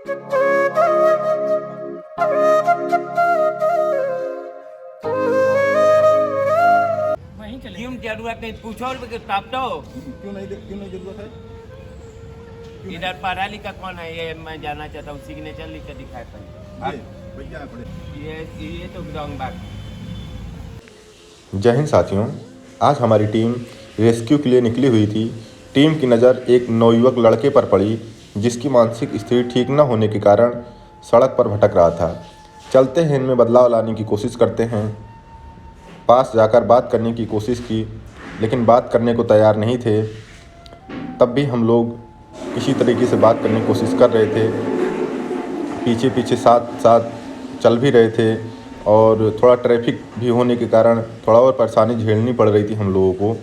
क्यों जरूरत नहीं, पूछो तब तो। क्यों नहीं जरूरत है? इधर पढ़ा लिखा कौन है ये मैं जानना चाहता हूँ। सिग्नेचर लिख कर दिखाए पहले। भैया पड़े ये तो रॉन्ग बात है। जय हिंद साथियों, आज हमारी टीम रेस्क्यू के लिए निकली हुई थी। टीम की नज़र एक नवयुवक लड़के पर पड़ी जिसकी मानसिक स्थिति ठीक न होने के कारण सड़क पर भटक रहा था। चलते हैं इनमें बदलाव लाने की कोशिश करते हैं। पास जाकर बात करने की कोशिश की लेकिन बात करने को तैयार नहीं थे। तब भी हम लोग किसी तरीके से बात करने की कोशिश कर रहे थे, पीछे पीछे साथ साथ चल भी रहे थे और थोड़ा ट्रैफिक भी होने के कारण थोड़ा और परेशानी झेलनी पड़ रही थी हम लोगों को।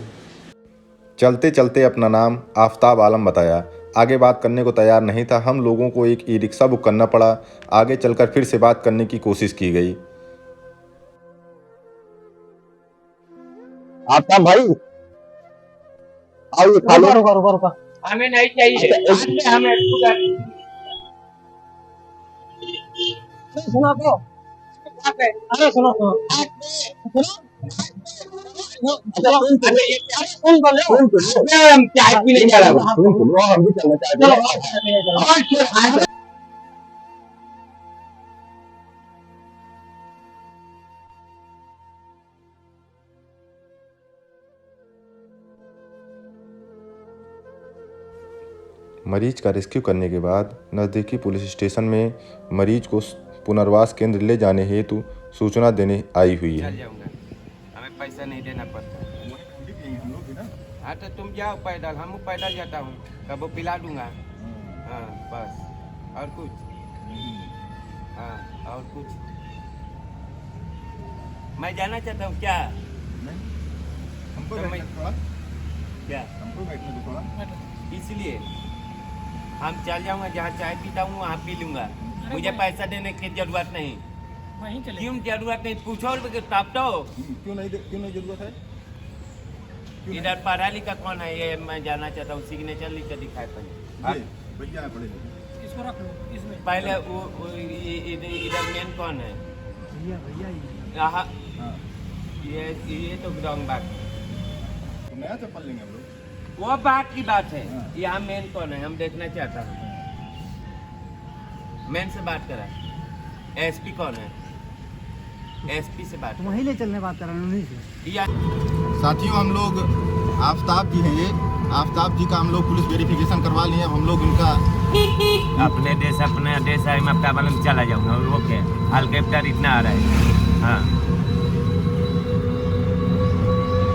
चलते चलते अपना नाम आफताब आलम बताया। आगे बात करने को तैयार नहीं था। हम लोगों को एक ई रिक्शा बुक करना पड़ा। आगे चलकर फिर से बात करने की कोशिश की गई। आफताब भाई आओ, ये खा लो। रुका हमें नहीं चाहिए। हमें सुनो तो, अरे सुनो हम चाय पीने जा रहे हैं। हम भी चलना चाहते हैं। मरीज का रेस्क्यू करने के बाद नज़दीकी पुलिस स्टेशन में मरीज को पुनर्वास केंद्र ले जाने हेतु सूचना देने आई हुई है। चल जाऊंगा, हमें पैसा नहीं देना पड़ता। हम लोग भी ना। हाँ तो तुम जाओ पैदल, हम पैदल जाता हूँ, कब वो पिला दूंगा। हाँ बस, और कुछ? हाँ और कुछ? मैं जाना चाहता हूँ क्या? हमको तो बैठने मैं- दो थोड़ा, क्या हमको बैठने दो थोड़ा। इसलिए हम चल जाऊंगा, जहाँ चाय पीता हूँ वहाँ पी लूंगा। मुझे पैसा देने की जरूरत नहीं। क्यों जरूरत नहीं, पूछो तब तो। क्यों नहीं जरूरत है? इधर पढ़ा लिखा कौन है ये मैं जानना चाहता हूँ। सिग्नेचर लिख कर दिखाए पहले। भैया पड़े इसको रख लो इसमें। पहले इधर मेन कौन है? भैया हाँ, हाँ। ये तो रॉन्ग बात है। तो नया चप्पल लेंगे हम लोग। वो बात की बात है। हाँ। यहाँ मेन कौन है हम देखना चाहता हूँ। मेन से बात करा। एसपी कौन है? एसपी से बात वहीं ले चलने बात कर रहा हूँ उन्हीं से। या साथियों हम लोग आफताब जी हैं, ये आफताब जी का हम लोग पुलिस वेरिफिकेशन करवा लिए। हम लोग इनका अपने देश है, मैं अपना बालम चला जाऊंगा। ओके, हेलीकॉप्टर इतना आ रहा है। हाँ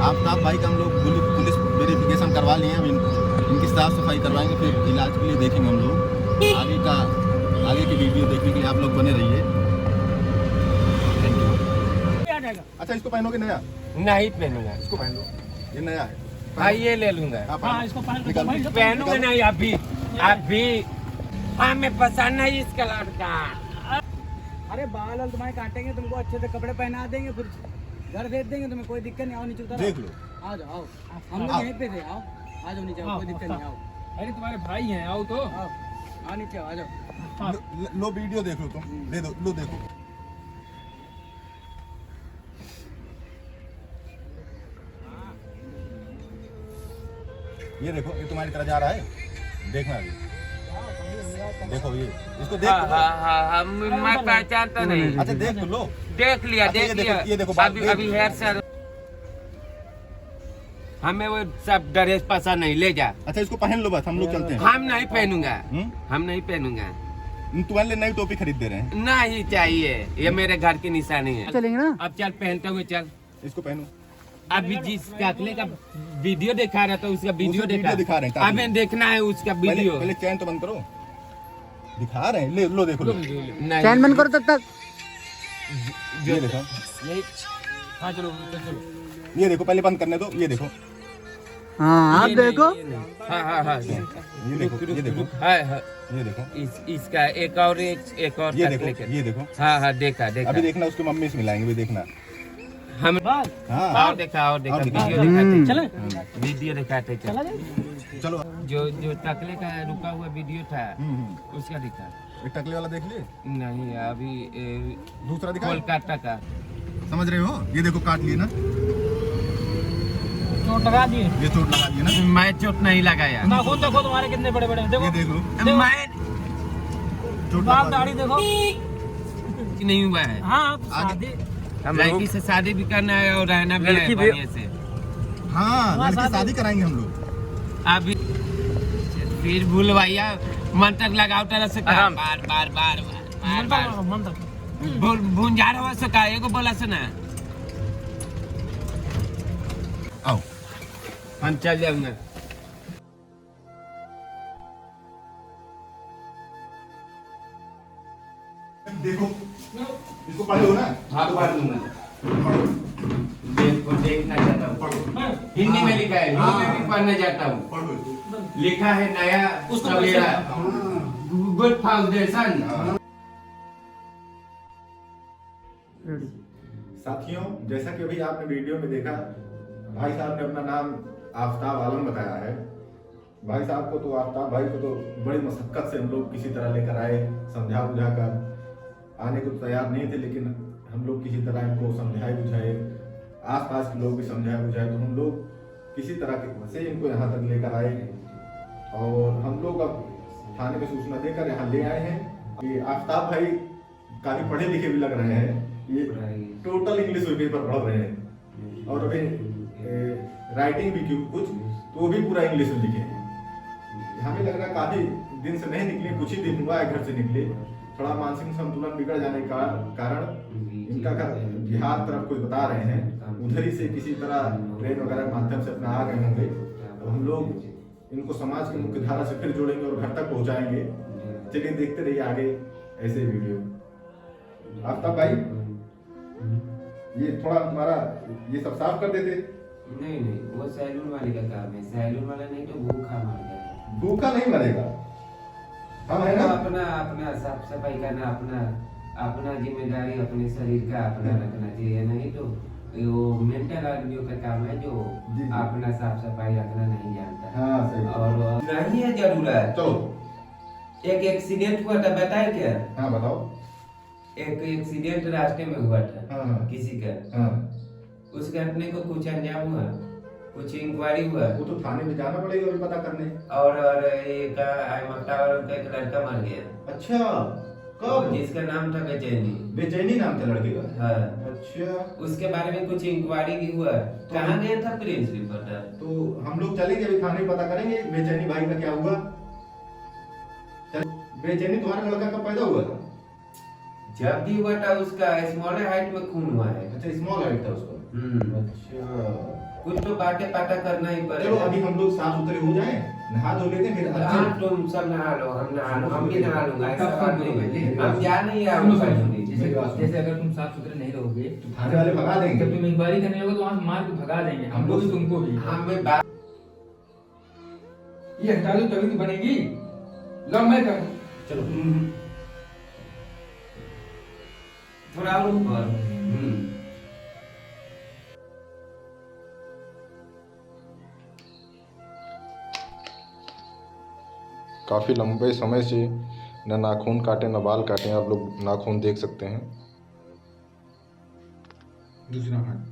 आफताब भाई का हम लोग पुलिस वेरिफिकेशन करवा लिए हैं। अब इनकी साफ सफाई करवाएंगे, फिर इलाज के लिए देखेंगे हम लोग। आगे की वीडियो देखने के लिए आप लोग बने रहिए। Thank you. अच्छा इसको पहनोगे नया? नहीं पहनूंगा। इसको पहन लो, ये नया है। हाँ ये ले लूंगा। हाँ, हाँ इसको निकाल। पहनूंगा नहीं अभी। हाँ मैं पसंद नहीं इस कलर का। अरे बाल तुम्हारे काटेंगे, तुमको अच्छे से कपड़े पहना देंगे, फिर घर भेज देंगे तुम्हें। कोई दिक्कत नहीं, आओ नीचे उतर। देख लो। आ जाओ, हम लोग यहीं पे थे। आओ आ जाओ नीचे, कोई दिक्कत नहीं। आओ, अरे तुम्हारे भाई हैं, आओ तो। आओ नीचे आ जाओ। लो वीडियो देख लो तुम। दे दो, लो देखो। ये देखो, ये तुम्हारी तरह जा रहा है। देखना अभी, देखो ये, इसको देख लो। हाँ मैं पहचानता नहीं। अच्छा देख तो लो। देख लिया अच्छा, देख लिया। ये देखो अभी हेयर सर हमें वो सब ड्रेस पसंद नहीं, ले जा। अच्छा इसको पहन लो, बस हम लोग चलते हैं। हम नहीं पहनूंगा। हम नहीं पहनूंगा। तुम्हारे लिए नई टोपी खरीद दे रहे हैं। नहीं चाहिए, ये मेरे घर की निशानी है। चलेंगे ना? अब चल पहनते हुए चल। इसको पहनो। अभी जिस काटने का वीडियो दिखा रहा था उसका वीडियो दिखा रहे हैं। हमें देखना है उसका वीडियो। पहले चैन तो बंद करो। दिखा रहे हैं, ले लो देखो। नहीं चैन बंद करो तब तक। ये देखो, हाँ चलो चलो। ये देखो, पहले बंद करने दो। ये देखो, हाँ आप देखो। हाँ ये देखो, ये देखो, हाँ ये देखो, इसका एक और ये कट देखो, लेके। ये देखो। हाँ देखा अभी देखना, उसकी मम्मी से मिलाएंगे भी, देखना। हम हाँ और देखा और देखा। वीडियो दिखाते चलो वीडियो दिखाते चल। चलो। जो टकले का रुका हुआ वीडियो था उसका दिखा। ये टकले वाला देख लिए? नहीं अभी दूसरा दिखा? कोलकाता का। समझ रहे हो? ये देखो काट लिए ना, चोट लगा दिए। ये चोट लगा दिए ना। मैं चोट नहीं लगाया। नाखून देखो तुम्हारे कितने बड़े बड़े हैं, देखो ये देखो मैं चोट बाल लगा दाढ़ी दिए। देखो। नहीं हुआ है। हाँ शादी लड़की से शादी भी करना है और रहना भी है बढ़िया से। हाँ, लड़की शादी कराएंगे हम लोग। अभी फिर भूलवाइया मंत्र लगाओ तरह से का बार बार बार बार बार बोल भूंजा रहा से का एगो बोला से ना आओ हम चल जाऊंगा। देखो इसको पढ़ो ना। हाँ पढ़ लूंगा। देखना चाहता हूँ। हिंदी में लिखा है, हिंदी में भी पढ़ना चाहता हूँ। पढ़ो। लिखा है नया सवेरा गुड फाउंडेशन। साथियों, जैसा कि अभी आपने वीडियो में देखा, भाई साहब ने अपना नाम आफ्ताब आलम बताया है। भाई साहब को तो, आफ्ताब भाई को तो बड़ी मशक्कत से हम लोग किसी तरह लेकर आए, समझा बुझा कर। आने को तैयार नहीं थे, लेकिन हम लोग किसी तरह इनको समझाए बुझाए, आसपास के लोग भी समझाए बुझाए, तो हम लोग किसी तरह से इनको यहाँ तक लेकर आए। और हम लोग अब थाने में सूचना देकर यहाँ ले आए हैं कि आफ्ताब भाई काफी पढ़े लिखे भी लग रहे हैं। ये टोटल इंग्लिश पेपर पढ़ रहे हैं और अभी राइटिंग भी कुछ तो वो भी पूरा इंग्लिश में लिखे हैं। हमें लग रहा काफी दिन से नहीं निकले, कुछ ही दिन हुआ है घर से निकले। थोड़ा मानसिक संतुलन बिगड़ जाने का कारण इनका घर बिहार तरफ कुछ बता रहे हैं, उधर ही से किसी तरह ट्रेन वगैरह के माध्यम से अपना आ गए होंगे। अब हम लोग इनको समाज की मुख्य धारा से फिर जोड़ेंगे और घर तक पहुंचाएंगे। चलिए देखते रहिए आगे ऐसे वीडियो। आफ्ताब भाई, ये थोड़ा तुम्हारा ये सब साफ कर देते। नहीं नहीं, वो सैलून वाले का काम है। सैलून वाला नहीं तो भूखा मार जाएगा। भूखा नहीं मरेगा, हम है ना। अपना अपना साफ सफाई करना, अपना जिम्मेदारी अपने शरीर का अपना रखना चाहिए। नहीं तो वो मेंटल आदमियों का काम है जो जी। अपना साफ सफाई रखना नहीं जानता। हाँ सही। और नहीं है जरूरत। चलो एक एक्सीडेंट हुआ था, बताए क्या? हाँ बताओ। एक एक्सीडेंट रास्ते में हुआ था हाँ किसी का। हाँ, उस घटने को कुछ अंजाम हुआ, कुछ इंक्वायरी हुआ वो तो थाने में जाना पड़ेगा अभी पता करने। और एक मफ्तावर का एक लड़का मर गया। अच्छा, कब? जिसका नाम था बेचैनी। बेचैनी नाम था लड़के का? हाँ। अच्छा, उसके बारे में कुछ इंक्वायरी भी हुआ। कहाँ गया था प्रिंस रिपोर्टर? तो हम लोग चलेंगे अभी थाने में, पता करेंगे बेचैनी भाई का क्या हुआ। बेचैनी तुम्हारा लड़का कब पैदा हुआ था? जब भी हुआ था उसका स्मॉल हाइट में खून हुआ है। अच्छा, स्मॉल हाइट था उसका। अच्छा, कुछ तो बातें पता करना ही पड़ेगा। चलो अभी हम लोग साफ सुथरे हो जाएं, नहा धो लेते हैं, फिर हाँ तुम सब नहा लो, हम नहा लो, हम भी नहा लूंगा। ऐसा बात नहीं है, हम जा नहीं रहे। जैसे अगर तुम साफ सुथरे नहीं रहोगे तो थाने वाले भगा देंगे। जब तुम इंक्वायरी करने लगो तो वहाँ से मार के भगा देंगे, हम लोग भी तुमको भी। हमें बात ये हटा दो तभी तो बनेगी। लो मैं कर दूं। चलो थोड़ा और ऊपर। काफ़ी लंबे समय से न नाखून काटे न बाल काटे, आप लोग नाखून देख सकते हैं।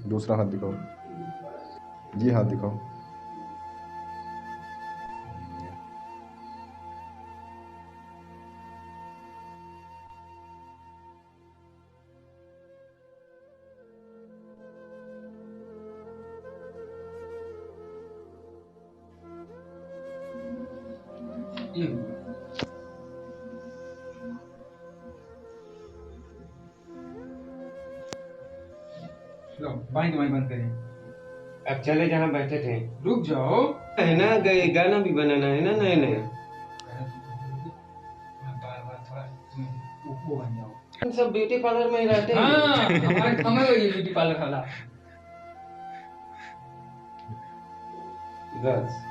दूसरा हाथ दिखाओ, ये हाथ दिखाओ। लो बाइक बंद करें। अब चले जहाँ बैठे थे। रुक जाओ। है ना, गाना भी बनाना है ना नया नया। वो बन जाओ। हम सब ब्यूटी पार्लर में ही रहते हैं। हाँ, हमारे कमर में ये ब्यूटी पार्लर वाला। बस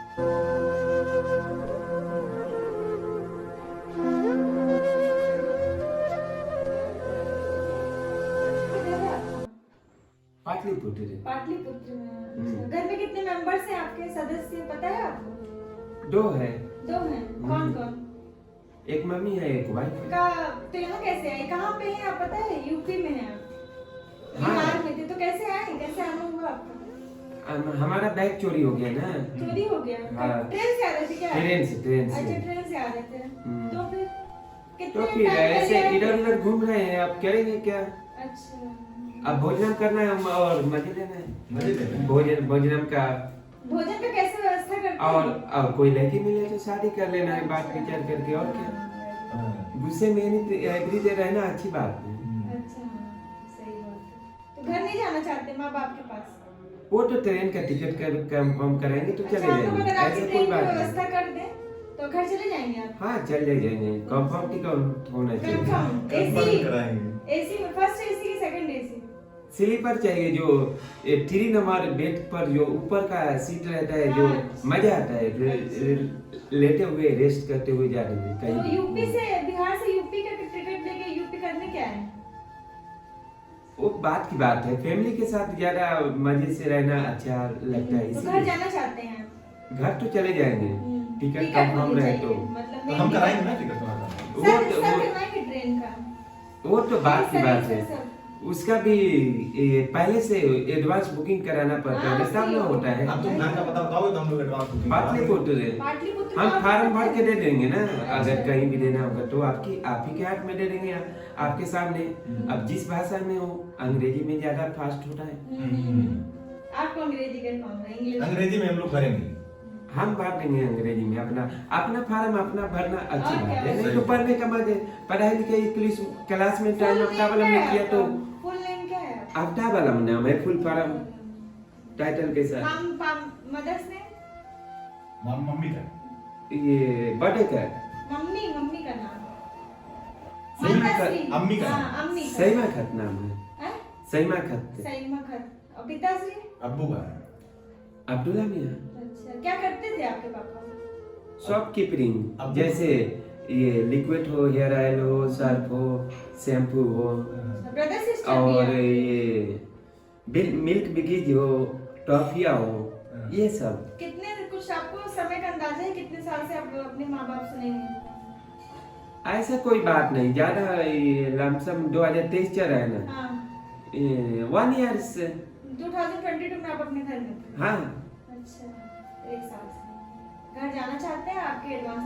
पाटलिपुत्र। पाटलिपुत्र में। घर में कितने मेंबर्स हैं आपके, सदस्य पता है आपको? 2 है। 2 हैं। कौन कौन? एक मम्मी है, एक वाइफ है। का तो यहाँ कैसे आए? कहाँ पे हैं आप? पता है यूपी में हैं आप, बिहार में थे तो कैसे आए? कैसे आना हुआ आपका? हमारा बैग चोरी हो गया ना। चोरी हो गया? हाँ। ट्रेन से आ रहे थे क्या? ट्रेन से। अच्छा ट्रेन से आ रहे थे। तो फिर तो कितने फिर टाइम ऐसे पहले आए? इधर उधर घूम रहे हैं, अब करेंगे क्या? अच्छा अब भोजन करना है और मजे लेना है। मजे लेना है। भोजनम का भोजन का कैसे व्यवस्था करते हैं? और कोई लड़की मिले तो शादी कर लेना है, बात विचार करके। और क्या, गुस्से में नहीं एवरी डे रहना अच्छी बात है। अच्छा सही बात है। तो घर नहीं जाना चाहते माँ बाप के पास? वो तो ट्रेन का टिकट कंफर्म कराएंगे तो चले अच्छा हम लोग जाएंगे, अगर आपकी ऐसा ट्रेन कोई की बात नहीं। व्यवस्था कर दें तो घर चले जाएंगे आप? हाँ चले जाएंगे, कंफर्म टिकट होना चाहिए। Confirm confirm AC? कराएंगे। एसी में फर्स्ट एसी की सेकंड एसी? स्लीपर चाहिए, जो 3 नंबर बेड पर जो ऊपर का सीट रहता है, जो अच्छा। मजा आता है लेटे हुए रेस्ट करते हुए जाने में तो कहीं। यूपी से बिहार से यूपी का टिकट लेके यूपी करने क्या है? वो बात की बात है, फैमिली के साथ ज्यादा मजे से रहना अच्छा लगता है, तो घर इसीलिए जाना चाहते हैं आप? घर तो चले जाएंगे, टिकट कंफर्म होनी रहे चाहिए, तो। मतलब तो हम कराएंगे ना टिकट तुम्हारा। सर करवाएंगे ट्रेन का? वो तो बात की बात है, सर। उसका भी पहले से एडवांस बुकिंग कराना पड़ता है, तब ना होता है। अब तुम घर का पता बताओगे तो हम लोग एडवांस बुकिंग पाटलिपुत्र पाटलिपुत्र हम का फार्म आप भर के दे देंगे ना, अच्छा। अगर कहीं भी देना होगा तो आप ही के हाथ में दे देंगे, आपके सामने। अब जिस भाषा में हो, अंग्रेजी में ज्यादा फास्ट होता है। आपको अंग्रेजी का कौन है? इंग्लिश? अंग्रेजी में हम लोग करेंगे। हम भर देंगे अंग्रेजी में, अपना फार्म अपना भरना अच्छी और बात क्या? है, नहीं तो पढ़ने का मजे। पढ़ाई लिखाई पुलिस क्लास में टाइम आफ्ता वाला में किया तो फुल नेम क्या है? आफ्ता वाला में नाम है, फुल फार्म टाइटल के साथ। Mother's name? मम्मी का ये बर्थडे का मम्मी का नाम? सहीमा माताश्री? का- अम्मी का हाँ, अम्मी का। सहीमा खत नाम है, हैं? सहीमा खत। सईमा खत। और पिताश्री? अब्बू का अब्दुल्ला मियाँ अच्छा क्या करते थे आपके पापा? शॉप कीपरिंग, अब- जैसे ये लिक्विड हो, हेयर ऑयल हो, सर्फ हो, शैम्पू हो, ब्रदर सिस्टर और ये मिल्क बिकीज हो, टॉफिया हो, ये सब। कितने कुछ आपको समय का अंदाजा है कितने साल से आप अपने माँ बाप से नहीं हैं? ऐसा कोई बात नहीं, ज्यादा लमसम 2023 चल रहा है ना, हाँ 1 ईयर से। 2022 में आप अपने घर में थे? हाँ अच्छा 1 साल से घर जाना चाहते हैं? आपके एडवांस